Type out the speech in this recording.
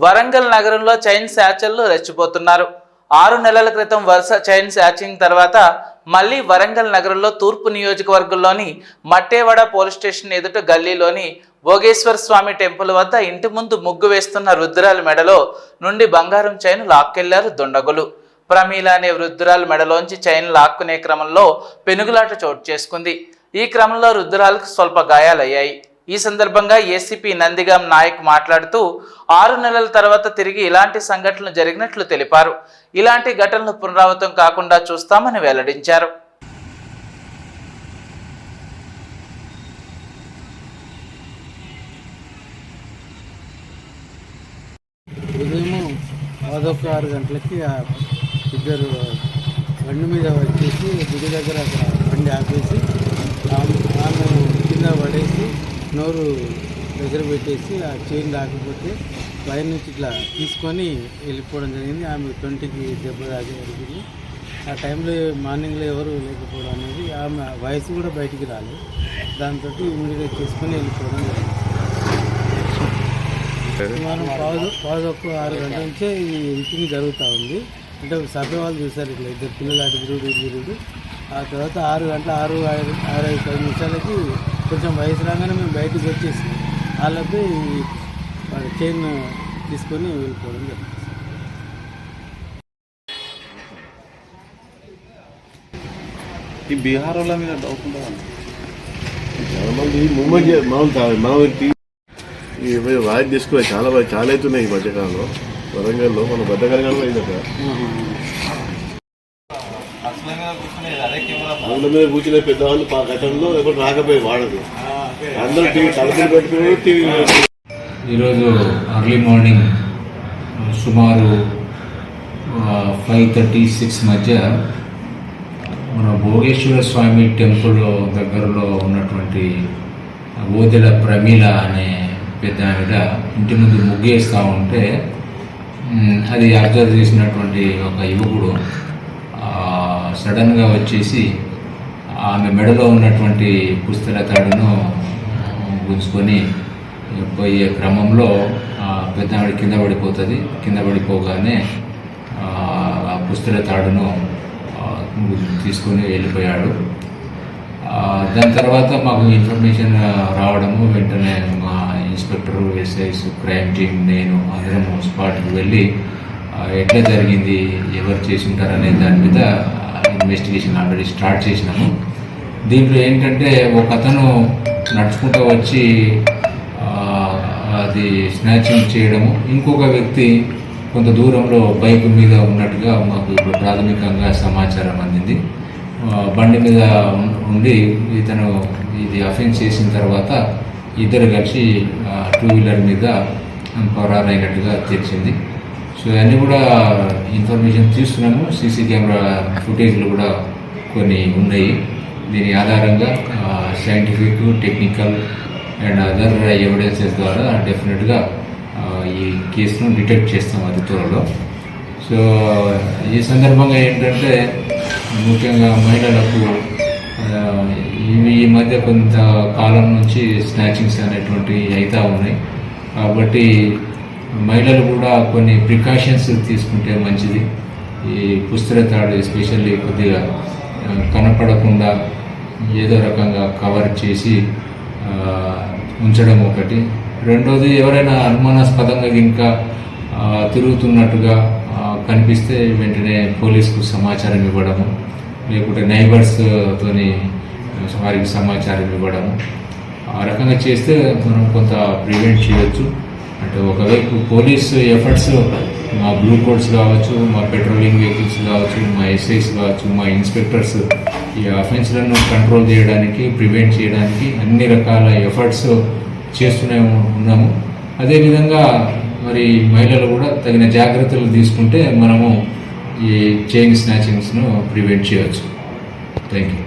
వరంగల్ నగరంలో చైన్ స్నాచర్లు రెచ్చిపోతున్నారు. 6 నెలల క్రితం వరుస చైన్ స్నాచింగ్ తర్వాత మళ్లీ వరంగల్ నగరంలో తూర్పు నియోజకవర్గంలోని మట్టేవాడ పోలీస్ స్టేషన్ ఎదుట గల్లీలోని భోగేశ్వర స్వామి టెంపుల్ వద్ద ఇంటి ముందు ముగ్గు వేస్తున్న వృద్ధురాలి మెడలో నుండి బంగారం చైన్ లాక్కెళ్లారు దుండగులు. ప్రమీల అనే వృద్ధురాలి మెడలోంచి చైన్ లాక్కునే క్రమంలో పెనుగులాట చోటు చేసుకుంది. ఈ క్రమంలో వృద్ధురాలకు స్వల్ప గాయాలయ్యాయి. ఈ సందర్భంగా ఏసీపీ నందిగాం నాయక్ మాట్లాడుతూ 6 నెలల తర్వాత తిరిగి ఇలాంటి సంఘటనలు జరిగినట్లు తెలిపారు. ఇలాంటి ఘటనలు పునరావృతం కాకుండా చూస్తామని వెల్లడించారు. ఉదయం 6 గంటలకి ఇద్దరు బండి మీద వచ్చేసి గుడి దగ్గర అక్కడ బండి ఆపేసి ఆమె కింద పడేసి నోరు దగ్గర పెట్టేసి ఆ చైన్ రాకపోతే పైన నుంచి ఇట్లా తీసుకొని వెళ్ళిపోవడం జరిగింది. ఆమె 20కి దెబ్బ జరిగింది. ఆ టైంలో మార్నింగ్లో ఎవరు లేకపోవడం అనేది ఆమె వయసు కూడా బయటికి రాలేదు. దాంతో ఇమీడియట్గా చేసుకొని వెళ్ళిపోవడం జరిగింది. మనం పావు 6 గంటల నుంచే ఈ ఇంటిని జరుగుతూ ఉంది. అంటే సభ్య వాళ్ళు చూశారు ఇట్లా ఇద్దరు పిల్లలు అటు తిరుగుడు. ఆ తర్వాత 6 గంటల 6:10 నిమిషాలకి కొంచెం వయసు రాగానే మేము బయటకు వచ్చేసి వాళ్ళపై చైన్ తీసుకొని వెళ్ళిపోవడం జరిగింది. ఈ బీహార్ వాళ్ళ మీద డౌట్ ఉంటుందా? వాయిస్ తీసుకునే చాలా అవుతున్నాయి ఈ మధ్యకాలంలో. వరంగల్లో మన బద్దకరంగానే అయిందట. అందులో మీద కూర్చునే పెద్దవాళ్ళు గతంలో ఎవరు రాకపోయి వాడదు. అందరూ టీవీ తలుపులు పెట్టుకుని టీవీ. ఈరోజు అర్లీ మార్నింగ్ సుమారు 5:36 మధ్య మన భోగేశ్వర స్వామి టెంపుల్ దగ్గరలో ఉన్నటువంటి ఓదెల ప్రమీల అనే పెద్ద ఆవిడ ఇంటి ముందు ముగ్గేస్తూ ఉంటే అది అబ్జర్వ్ చేసినటువంటి ఒక యువకుడు సడన్గా వచ్చేసి ఆమె మెడలో ఉన్నటువంటి పుస్తల తాడును గుంజుకొని పోయే క్రమంలో పెద్ద ఆవిడ కింద పడిపోతుంది. కింద పడిపోగానే ఆ పుస్తల తాడును తీసుకొని వెళ్ళిపోయాడు. దాని తర్వాత మాకు ఇన్ఫర్మేషన్ రావడము వెంటనే మా ఇన్స్పెక్టరు, ఎస్ఐస్, క్రైమ్ టీమ్, నేను అందరము స్పాట్కి వెళ్ళి ఎట్లా జరిగింది, ఎవరు చేసి ఉంటారనే దాని మీద ఇన్వెస్టిగేషన్ ఆల్రెడీ స్టార్ట్ చేసినాము. దీంట్లో ఏంటంటే ఒక అతను నడుచుకుంటూ వచ్చి అది స్నాచింగ్ చేయడము, ఇంకొక వ్యక్తి కొంత దూరంలో బైక్ మీద ఉన్నట్టుగా మాకు ఇప్పుడు ప్రాథమికంగా సమాచారం అందింది. బండి మీద ఉండి ఇతను ఇది అఫెన్స్ చేసిన తర్వాత ఇద్దరు కలిసి 2 వీలర్ మీద పరారైనట్టుగా తెలిసింది. సో అన్నీ కూడా ఇన్ఫర్మేషన్ తీసుకున్నాము. సీసీ కెమెరా ఫుటేజ్లు కూడా కొన్ని ఉన్నాయి. దీని ఆధారంగా scientific, technical and other evidences ద్వారా డెఫినెట్గా ఈ కేసును డిటెక్ట్ చేస్తాం అతి త్వరలో. సో ఈ సందర్భంగా ఏంటంటే ముఖ్యంగా మహిళలకు ఈ మధ్య కొంత కాలం నుంచి స్నాచింగ్స్ అనేటువంటివి అవుతూ ఉన్నాయి. కాబట్టి మహిళలు కూడా కొన్ని ప్రికాషన్స్ తీసుకుంటే మంచిది. ఈ పుస్తల తాడు ఎస్పెషల్లీ కొద్దిగా కనపడకుండా ఏదో రకంగా కవర్ చేసి ఉంచడం ఒకటి. రెండోది, ఎవరైనా అనుమానాస్పదంగా ఇంకా తిరుగుతున్నట్టుగా కనిపిస్తే వెంటనే పోలీసుకు సమాచారం ఇవ్వడము, లేకుంటే నైబర్స్తోని వారికి సమాచారం ఇవ్వడము. ఆ రకంగా చేస్తే మనం కొంత ప్రివెంట్ చేయవచ్చు. అంటే ఒకవైపు పోలీస్ ఎఫర్ట్స్, మా బ్లూ కోడ్స్ కావచ్చు, మా పెట్రోలింగ్ వెహికల్స్ కావచ్చు, మా ఎస్ఐస్ కావచ్చు, మా ఇన్స్పెక్టర్స్ ఈ అఫెన్స్లను కంట్రోల్ చేయడానికి, ప్రివెంట్ చేయడానికి అన్ని రకాల ఎఫర్ట్స్ చేస్తూనే ఉన్నాము. అదేవిధంగా మరి మహిళలు కూడా తగిన జాగ్రత్తలు తీసుకుంటే మనము ఈ చైన్ స్నాచింగ్స్ను ప్రివెంట్ చేయవచ్చు. Thank you.